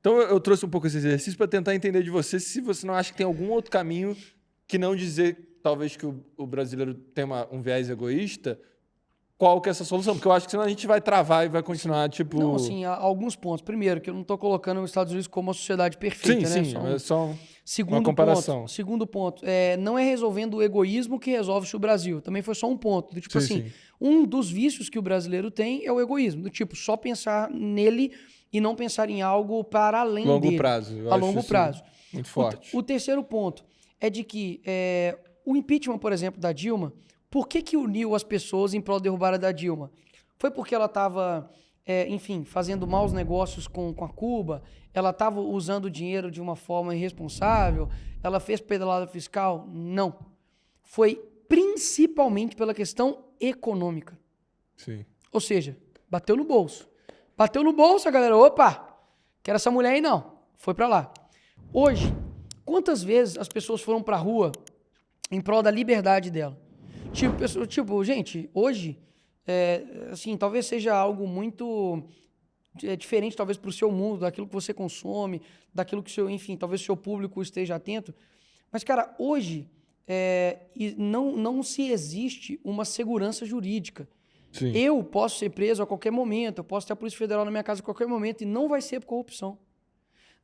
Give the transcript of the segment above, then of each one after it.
Então eu trouxe um pouco esse exercício para tentar entender de você se você não acha que tem algum outro caminho que não dizer, talvez, que o brasileiro tem um viés egoísta. Qual que é essa solução? Porque eu acho que senão a gente vai travar e vai continuar, tipo... Não, assim, há alguns pontos. Primeiro, que eu não estou colocando os Estados Unidos como uma sociedade perfeita, né? Sim, é só Segundo uma comparação. Segundo ponto, não é resolvendo o egoísmo que resolve-se o Brasil. Também foi só um ponto. Do tipo Sim. Um dos vícios que o brasileiro tem é o egoísmo. Do tipo, só pensar nele e não pensar em algo para além dele. Prazo. A longo prazo. Muito forte. O terceiro ponto é de que o impeachment, por exemplo, da Dilma, por que uniu as pessoas em prol da derrubada da Dilma? Foi porque ela estava, enfim, fazendo maus negócios com a Cuba, ela estava usando o dinheiro de uma forma irresponsável, ela fez pedalada fiscal? Não. Foi principalmente pela questão econômica. Sim. Ou seja, bateu no bolso. Bateu no bolso, a galera, opa, quero essa mulher aí não. Foi pra lá. Hoje, quantas vezes as pessoas foram pra rua em prol da liberdade dela? Tipo, gente, hoje, assim, talvez seja algo muito diferente, talvez, pro seu mundo, daquilo que você consome, daquilo que enfim, talvez o seu público esteja atento. Mas, cara, hoje não se existe uma segurança jurídica. Sim. Eu posso ser preso a qualquer momento, eu posso ter a Polícia Federal na minha casa a qualquer momento e não vai ser por corrupção.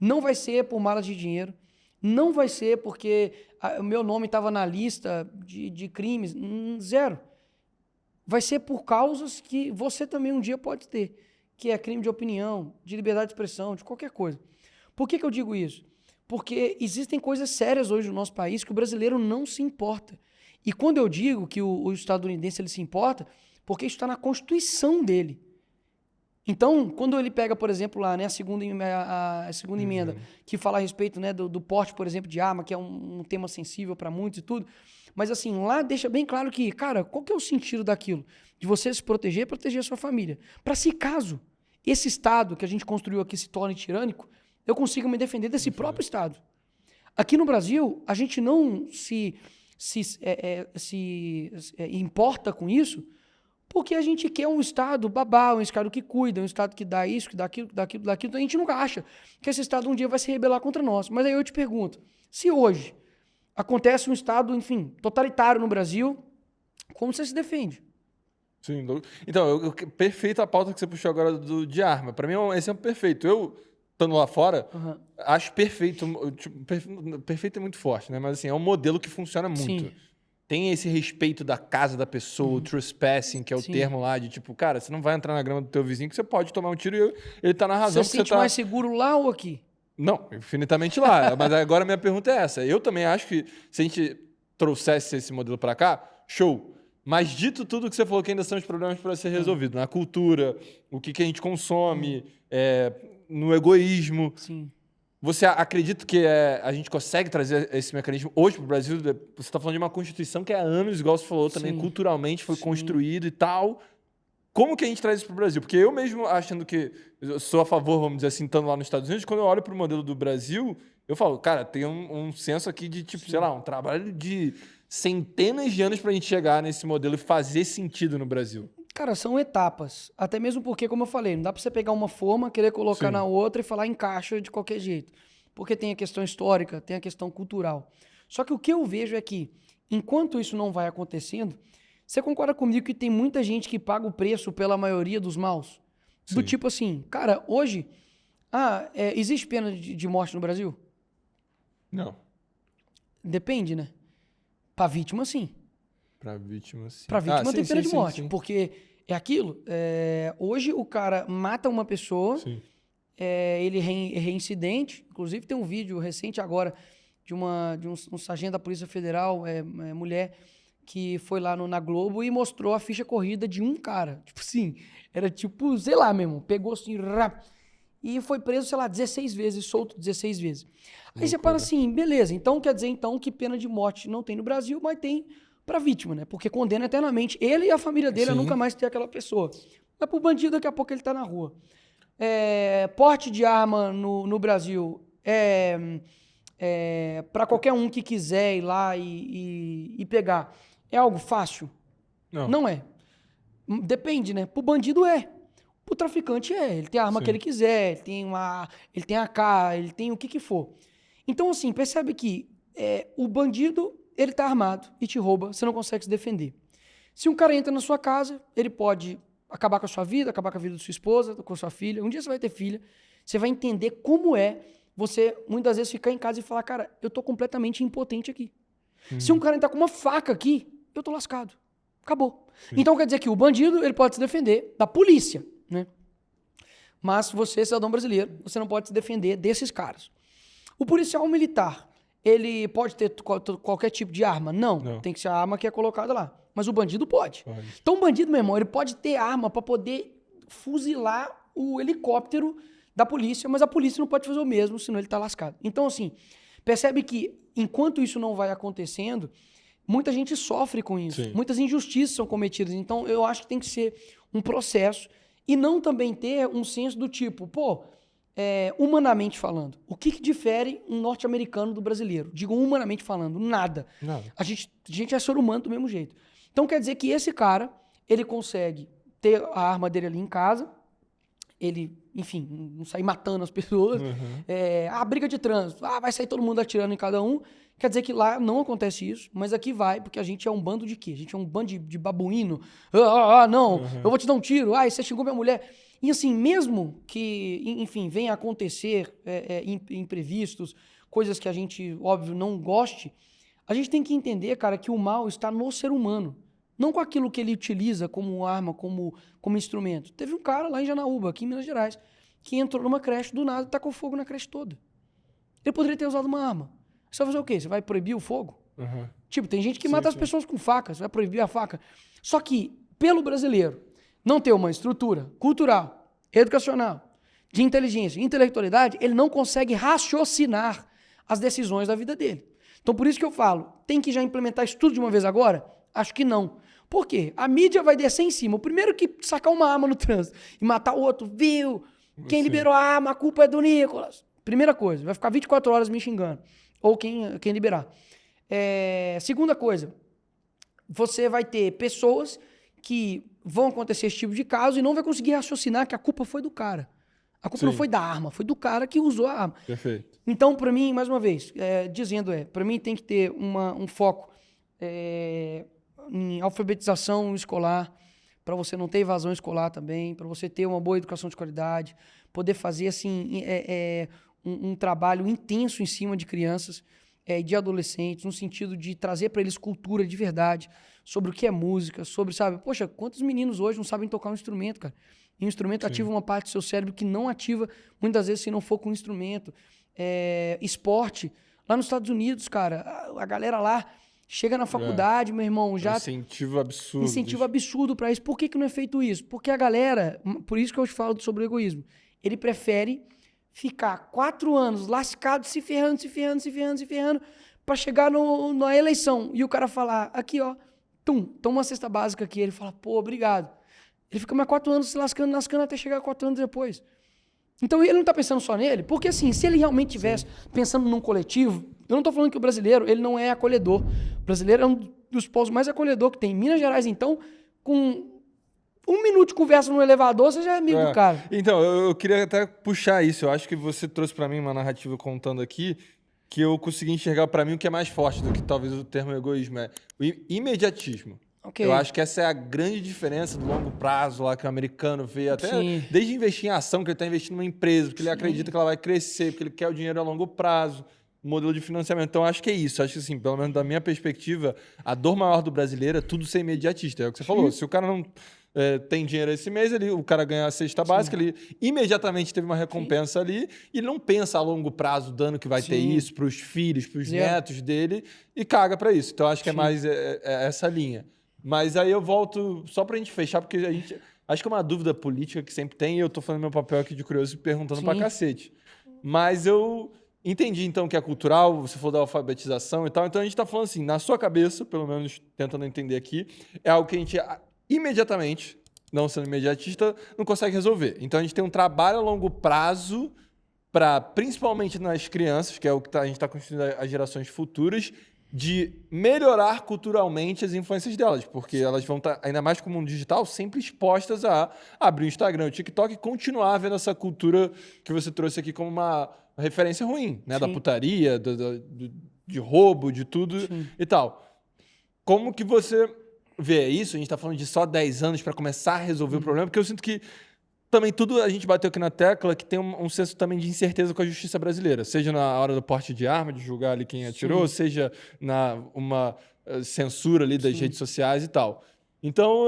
Não vai ser por malas de dinheiro. Não vai ser porque o meu nome estava na lista de crimes. Zero. Vai ser por causas que você também um dia pode ter, que é crime de opinião, de liberdade de expressão, de qualquer coisa. Por que eu digo isso? Porque existem coisas sérias hoje no nosso país que o brasileiro não se importa. E quando eu digo que o estadunidense ele se importa, porque isso está na Constituição dele. Então, quando ele pega, por exemplo, lá, né, a segunda emenda, que fala a respeito, né, do porte, por exemplo, de arma, que é um tema sensível para muitos e tudo, mas assim, lá deixa bem claro que, cara, qual que é o sentido daquilo? De você se proteger e proteger a sua família. Para se caso esse Estado que a gente construiu aqui se torne tirânico, eu consiga me defender desse próprio Estado. Aqui no Brasil, a gente não se importa com isso, porque a gente quer um Estado babá, um Estado que cuida, um Estado que dá isso, que dá aquilo, que dá aquilo, que dá aquilo. Então a gente nunca acha que esse Estado um dia vai se rebelar contra nós. Mas aí eu te pergunto, se hoje acontece um Estado, enfim, totalitário no Brasil, como você se defende? Sim. Então, perfeita a pauta que você puxou agora de arma. Para mim é um exemplo perfeito. Eu, estando lá fora, acho perfeito. Tipo, perfeito é muito forte, né? Mas assim, é um modelo que funciona muito. Sim. Tem esse respeito da casa da pessoa, o trespassing, que é o termo lá de tipo, cara, você não vai entrar na grama do teu vizinho que você pode tomar um tiro e ele tá na razão. Você se sente mais seguro lá ou aqui? Não, infinitamente lá. Mas agora a minha pergunta é essa. Eu também acho que se a gente trouxesse esse modelo para cá, show. Mas dito tudo que você falou que ainda são os problemas para ser resolvidos, na cultura, o que a gente consome, no egoísmo. Sim. Você acredita que a gente consegue trazer esse mecanismo hoje para o Brasil? Você está falando de uma Constituição que há anos, igual você falou, também culturalmente foi construído e tal. Como que a gente traz isso para o Brasil? Porque eu mesmo, achando que eu sou a favor, vamos dizer assim, estando lá nos Estados Unidos, quando eu olho para o modelo do Brasil, eu falo, cara, tem um senso aqui de, tipo, sei lá, um trabalho de centenas de anos para a gente chegar nesse modelo e fazer sentido no Brasil. Cara, são etapas. Até mesmo porque, como eu falei, não dá pra você pegar uma forma, querer colocar na outra e falar encaixa de qualquer jeito. Porque tem a questão histórica, tem a questão cultural. Só que o que eu vejo é que, enquanto isso não vai acontecendo, você concorda comigo que tem muita gente que paga o preço pela maioria dos maus? Do tipo assim, cara, hoje, existe pena de morte no Brasil? Não. Depende, né? Pra vítima, sim. Pra vítima, sim. Pra vítima tem pena de morte, porque é aquilo. Hoje o cara mata uma pessoa, ele é reincidente. Inclusive tem um vídeo recente agora de um sargento da Polícia Federal, mulher, que foi lá na Globo e mostrou a ficha corrida de um cara. Tipo assim, era tipo, sei lá mesmo, pegou assim, e foi preso, sei lá, 16 vezes, solto 16 vezes. Aí você para assim, beleza, então quer dizer então que pena de morte não tem no Brasil, mas tem pra vítima, né? Porque condena eternamente ele e a família dele a nunca mais ter aquela pessoa. Mas pro bandido, daqui a pouco ele tá na rua. Porte de arma no Brasil para qualquer um que quiser ir lá e pegar. É algo fácil? Não. Não é. Depende, né? Pro bandido é. O traficante ele tem a arma que ele quiser, ele tem AK, ele tem o que for. Então, assim, percebe que o bandido, ele tá armado e te rouba, você não consegue se defender. Se um cara entra na sua casa, ele pode acabar com a sua vida, acabar com a vida da sua esposa, com a sua filha. Um dia você vai ter filha, você vai entender como é você, muitas vezes, ficar em casa e falar, cara, eu tô completamente impotente aqui. Se um cara entrar com uma faca aqui, eu tô lascado. Acabou. Então, quer dizer que o bandido, ele pode se defender da polícia, né? Mas você, cidadão brasileiro, você não pode se defender desses caras. O policial militar, ele pode ter qualquer tipo de arma? Não. Tem que ser a arma que é colocada lá. Mas o bandido pode. Então o bandido, meu irmão, ele pode ter arma para poder fuzilar o helicóptero da polícia, mas a polícia não pode fazer o mesmo, senão ele tá lascado. Então, assim, percebe que enquanto isso não vai acontecendo, muita gente sofre com isso. Sim. Muitas injustiças são cometidas. Então, eu acho que tem que ser um processo e não também ter um senso do tipo, humanamente falando, o que difere um norte-americano do brasileiro? Digo humanamente falando, nada. A gente é ser humano do mesmo jeito. Então quer dizer que esse cara, ele consegue ter a arma dele ali em casa, ele, enfim, não sair matando as pessoas, briga de trânsito, vai sair todo mundo atirando em cada um. Quer dizer que lá não acontece isso, mas aqui vai, porque a gente é um bando de quê? A gente é um bando de babuíno. Não, eu vou te dar um tiro. Você xingou minha mulher. E assim, mesmo que, enfim, venha a acontecer imprevistos, coisas que a gente, óbvio, não goste, a gente tem que entender, cara, que o mal está no ser humano. Não com aquilo que ele utiliza como arma, como instrumento. Teve um cara lá em Janaúba, aqui em Minas Gerais, que entrou numa creche do nada e tacou fogo na creche toda. Ele poderia ter usado uma arma. Você vai fazer o quê? Você vai proibir o fogo? Tipo, tem gente que mata as pessoas com faca, você vai proibir a faca. Só que, pelo brasileiro, não ter uma estrutura cultural, educacional, de inteligência, intelectualidade, ele não consegue raciocinar as decisões da vida dele. Então, por isso que eu falo, tem que já implementar isso tudo de uma vez agora? Acho que não. Por quê? A mídia vai descer em cima. O primeiro que sacar uma arma no trânsito e matar o outro, viu? Quem liberou a arma, a culpa é do Nicolas. Primeira coisa, vai ficar 24 horas me xingando. Ou quem liberar. Segunda coisa, você vai ter pessoas que vão acontecer esse tipo de caso e não vai conseguir raciocinar que a culpa foi do cara. A culpa não foi da arma, foi do cara que usou a arma. Perfeito. Então, para mim, mais uma vez, para mim tem que ter um foco em alfabetização escolar, para você não ter evasão escolar também, para você ter uma boa educação de qualidade, poder fazer assim um trabalho intenso em cima de crianças e de adolescentes, no sentido de trazer para eles cultura de verdade, sobre o que é música, sobre, sabe, poxa, quantos meninos hoje não sabem tocar um instrumento, cara? E um instrumento ativa uma parte do seu cérebro que não ativa, muitas vezes, se não for com um instrumento. Esporte. Lá nos Estados Unidos, cara, a galera lá chega na faculdade, meu irmão, já... Incentivo absurdo. Incentivo absurdo para isso. Por que não é feito isso? Porque a galera, por isso que eu te falo sobre o egoísmo, ele prefere ficar 4 anos lascado, se ferrando, para chegar na eleição. E o cara falar, aqui, ó, toma uma cesta básica aqui. Ele fala, pô, obrigado. Ele fica mais 4 anos se lascando até chegar 4 anos depois. Então ele não tá pensando só nele, porque assim, se ele realmente tivesse pensando num coletivo, eu não tô falando que o brasileiro, ele não é acolhedor. O brasileiro é um dos povos mais acolhedor que tem. Em Minas Gerais, então, com 1 minuto de conversa no elevador, você já é amigo do cara. Então, eu queria até puxar isso. Eu acho que você trouxe para mim uma narrativa contando aqui que eu consegui enxergar para mim o que é mais forte do que talvez o termo egoísmo, é o imediatismo. Okay. Eu acho que essa é a grande diferença do longo prazo lá que o americano vê, até desde investir em ação, que ele está investindo numa empresa, porque ele acredita que ela vai crescer, porque ele quer o dinheiro a longo prazo, modelo de financiamento. Então, acho que é isso. Acho que, assim, pelo menos da minha perspectiva, a dor maior do brasileiro é tudo ser imediatista. É o que você falou. Se o cara não tem dinheiro esse mês, o cara ganha a cesta básica, ele imediatamente teve uma recompensa ali, e ele não pensa a longo prazo o dano que vai ter isso para os filhos, para os netos dele, e caga para isso. Então, acho que é mais essa linha. Mas aí eu volto, só pra gente fechar, porque a gente... Acho que é uma dúvida política que sempre tem, e eu tô fazendo meu papel aqui de curioso e perguntando pra cacete. Mas eu entendi, então, que é cultural, você falou da alfabetização e tal. Então a gente tá falando assim, na sua cabeça, pelo menos tentando entender aqui, é algo que a gente imediatamente, não sendo imediatista, não consegue resolver. Então a gente tem um trabalho a longo prazo para, principalmente nas crianças, que é o que a gente tá construindo as gerações futuras, de melhorar culturalmente as influências delas, porque elas vão estar, ainda mais com o mundo digital, sempre expostas a abrir o Instagram, o TikTok e continuar vendo essa cultura que você trouxe aqui como uma referência ruim, né? Da putaria, de roubo, de tudo e tal. Como que você vê isso? A gente está falando de só 10 anos para começar a resolver o problema, porque eu sinto que também tudo a gente bateu aqui na tecla que tem um senso também de incerteza com a justiça brasileira, seja na hora do porte de arma, de julgar ali quem atirou, seja na uma censura ali das redes sociais e tal. Então,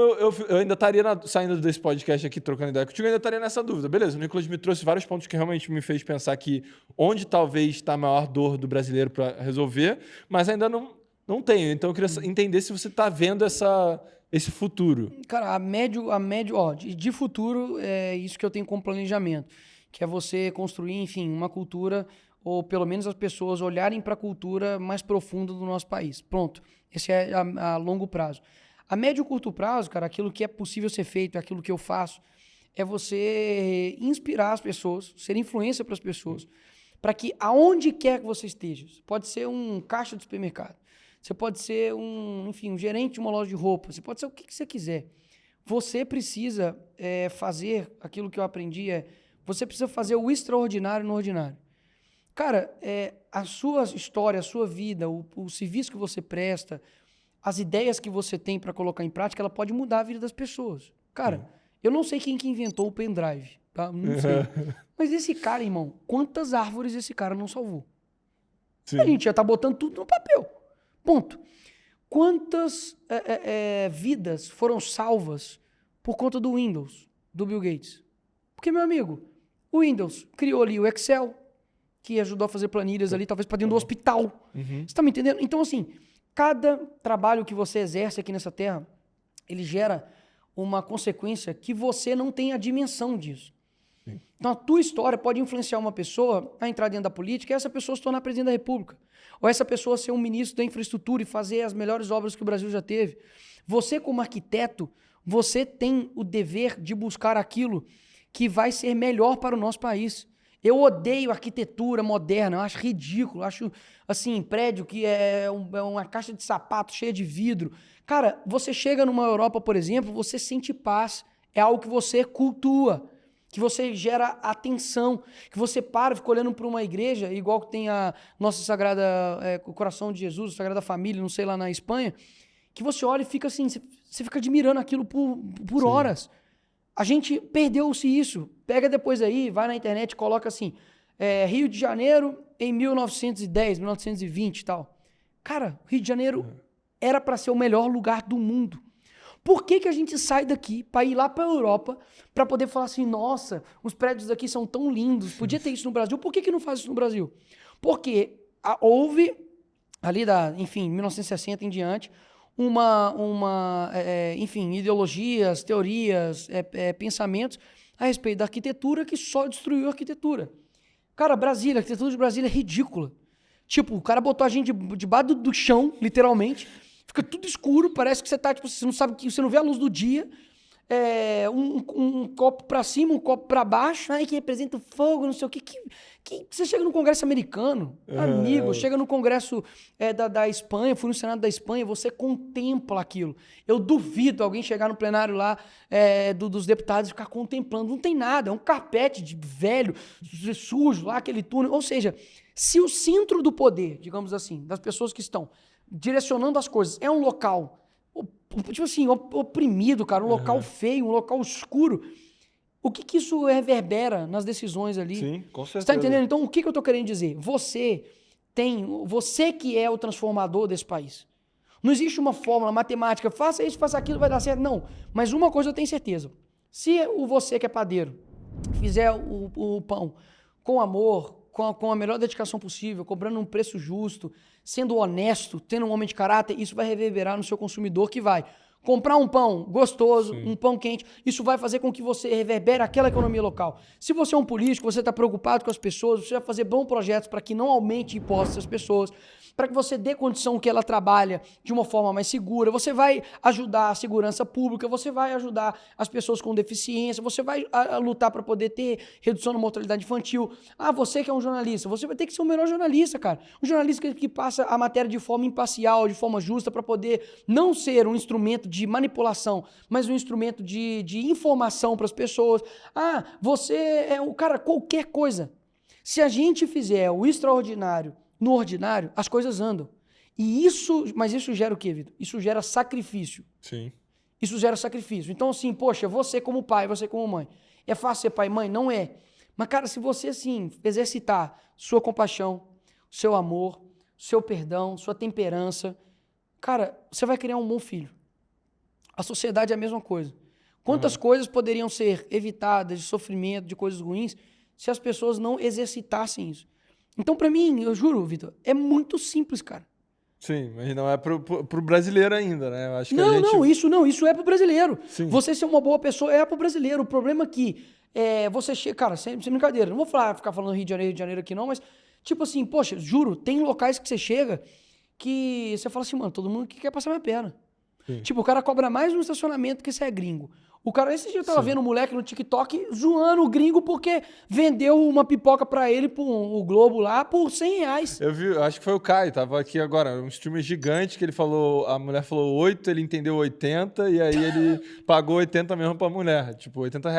eu ainda estaria saindo desse podcast aqui, trocando ideia contigo, eu ainda estaria nessa dúvida. Beleza, o Nicolas me trouxe vários pontos que realmente me fez pensar que onde talvez está a maior dor do brasileiro para resolver, mas ainda não tenho. Então, eu queria entender se você está vendo esse futuro. Cara, a médio, ó, de futuro é isso que eu tenho como planejamento, que é você construir, enfim, uma cultura, ou pelo menos as pessoas olharem para a cultura mais profunda do nosso país. Pronto. Esse é a longo prazo. A médio e curto prazo, cara, aquilo que é possível ser feito, aquilo que eu faço, é você inspirar as pessoas, ser influência para as pessoas, para que aonde quer que você esteja, pode ser um caixa de supermercado, você pode ser um gerente de uma loja de roupa, você pode ser o que você quiser. Você precisa fazer aquilo que eu aprendi, você precisa fazer o extraordinário no ordinário. Cara, a sua história, a sua vida, o serviço que você presta, as ideias que você tem para colocar em prática, ela pode mudar a vida das pessoas. Cara, eu não sei quem que inventou o pendrive, tá? Não sei. Mas esse cara, irmão, quantas árvores esse cara não salvou? Sim. A gente já tá botando tudo no papel. Ponto. Quantas vidas foram salvas por conta do Windows, do Bill Gates? Porque, meu amigo, o Windows criou ali o Excel, que ajudou a fazer planilhas ali, talvez para dentro do hospital. Você tá me entendendo? Então, assim, cada trabalho que você exerce aqui nessa terra, ele gera uma consequência que você não tem a dimensão disso. Sim. Então, a tua história pode influenciar uma pessoa a entrar dentro da política e essa pessoa se tornar presidente da República. Ou essa pessoa ser um ministro da infraestrutura e fazer as melhores obras que o Brasil já teve. Você, como arquiteto, você tem o dever de buscar aquilo que vai ser melhor para o nosso país. Eu odeio arquitetura moderna, eu acho ridículo, acho, assim, prédio que é uma caixa de sapato cheia de vidro. Cara, você chega numa Europa, por exemplo, você sente paz, é algo que você cultua, que você gera atenção, que você para, fica olhando para uma igreja, igual que tem a nossa Sagrada, o Coração de Jesus, a Sagrada Família, não sei, lá na Espanha, que você olha e fica assim, você fica admirando aquilo por horas. A gente perdeu-se isso. Pega depois aí, vai na internet e coloca assim, Rio de Janeiro em 1910, 1920 e tal. Cara, Rio de Janeiro era para ser o melhor lugar do mundo. Por que a gente sai daqui para ir lá para a Europa para poder falar assim, nossa, os prédios aqui são tão lindos, podia ter isso no Brasil. Por que não faz isso no Brasil? Porque houve, ali enfim, 1960 em diante, enfim, ideologias, teorias, pensamentos a respeito da arquitetura que só destruiu a arquitetura. Cara, Brasília, a arquitetura de Brasília é ridícula. Tipo, o cara botou a gente debaixo do chão, literalmente, fica tudo escuro, parece que você tá, tipo, você não sabe, que você não vê a luz do dia, um copo pra cima, um copo pra baixo, que representa o fogo, não sei o quê. Você chega no Congresso americano, amigo, chega no Congresso da Espanha, fui no Senado da Espanha, você contempla aquilo. Eu duvido alguém chegar no plenário lá dos deputados e ficar contemplando. Não tem nada, é um carpete de velho, sujo lá, aquele túnel. Ou seja, se o centro do poder, digamos assim, das pessoas que estão direcionando as coisas, é um local tipo assim, oprimido, cara, um local feio, um local escuro. O que isso reverbera nas decisões ali? Sim, com certeza. Você tá entendendo? Então, o que eu tô querendo dizer? Você que é o transformador desse país. Não existe uma fórmula matemática, faça isso, faça aquilo, vai dar certo. Não, mas uma coisa eu tenho certeza. Se você que é padeiro fizer o pão com amor, com a melhor dedicação possível, cobrando um preço justo, sendo honesto, tendo um homem de caráter, isso vai reverberar no seu consumidor que vai comprar um pão gostoso, um pão quente, isso vai fazer com que você reverbere aquela economia local. Se você é um político, você está preocupado com as pessoas, você vai fazer bons projetos para que não aumente impostos às pessoas, para que você dê condição que ela trabalhe de uma forma mais segura, você vai ajudar a segurança pública, você vai ajudar as pessoas com deficiência, você vai lutar para poder ter redução da mortalidade infantil. Ah, você que é um jornalista, você vai ter que ser o melhor jornalista, cara. Um jornalista que passa a matéria de forma imparcial, de forma justa, para poder não ser um instrumento de manipulação, mas um instrumento de informação para as pessoas. Ah, você é o cara, qualquer coisa. Se a gente fizer o extraordinário no ordinário, as coisas andam. Mas isso gera o quê, Vitor? Isso gera sacrifício. Sim. Isso gera sacrifício. Então, assim, poxa, você como pai, você como mãe, é fácil ser pai e mãe? Não é. Mas, cara, se você, assim, exercitar sua compaixão, seu amor, seu perdão, sua temperança, cara, você vai criar um bom filho. A sociedade é a mesma coisa. Quantas coisas poderiam ser evitadas de sofrimento, de coisas ruins, se as pessoas não exercitassem isso? Então, pra mim, eu juro, Vitor, é muito simples, cara. Sim, mas não é pro brasileiro ainda, né? Eu acho que isso é pro brasileiro. Sim. Você ser uma boa pessoa é pro brasileiro. O problema é que você chega... Cara, sem brincadeira, não vou ficar falando Rio de Janeiro aqui não, mas tipo assim, poxa, juro, tem locais que você chega que você fala assim, mano, todo mundo que quer passar minha perna. Sim. Tipo, o cara cobra mais no estacionamento que você é gringo. O cara, esse dia eu tava vendo um moleque no TikTok zoando o gringo porque vendeu uma pipoca pra ele, o Globo lá, por R$100. Eu vi, acho que foi o Caio, tava aqui agora, um streamer gigante que ele falou, a mulher falou 8, ele entendeu 80, e aí ele pagou 80 mesmo pra mulher. Tipo, R$80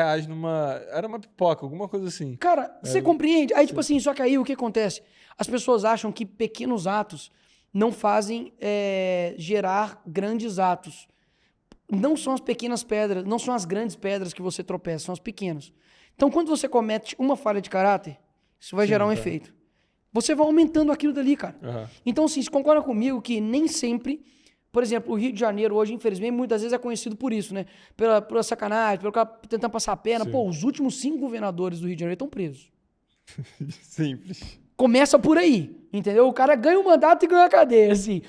era uma pipoca, alguma coisa assim. Cara, você compreende? Aí, tipo assim, só que aí o que acontece? As pessoas acham que pequenos atos não fazem gerar grandes atos. Não são as pequenas pedras, não são as grandes pedras que você tropeça, são as pequenas. Então, quando você comete uma falha de caráter, isso vai gerar um efeito. Você vai aumentando aquilo dali, cara. Então, assim, você concorda comigo que nem sempre... Por exemplo, o Rio de Janeiro hoje, infelizmente, muitas vezes é conhecido por isso, né? Pela sacanagem, pelo cara tentando passar a perna. Sim. Pô, os últimos 5 governadores do Rio de Janeiro estão presos. Simples. Começa por aí, entendeu? O cara ganha o mandato e ganha a cadeia, assim.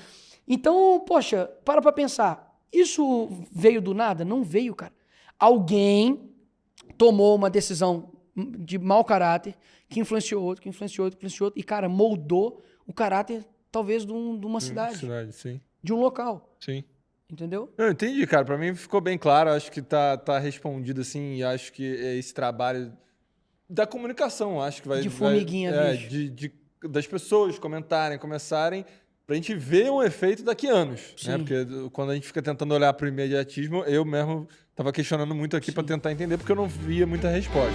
Então, poxa, para pensar. Isso veio do nada? Não veio, cara. Alguém tomou uma decisão de mau caráter que influenciou outro, e, cara, moldou o caráter, talvez, de uma cidade. Sim. De um local. Sim. Entendeu? Eu entendi, cara. Pra mim ficou bem claro. Acho que tá respondido, assim. E acho que esse trabalho da comunicação, acho que vai... De formiguinha, bicho. Das pessoas comentarem, começarem... Pra gente ver um efeito daqui a anos, né? Porque quando a gente fica tentando olhar pro imediatismo, eu mesmo tava questionando muito aqui para tentar entender, porque eu não via muita resposta.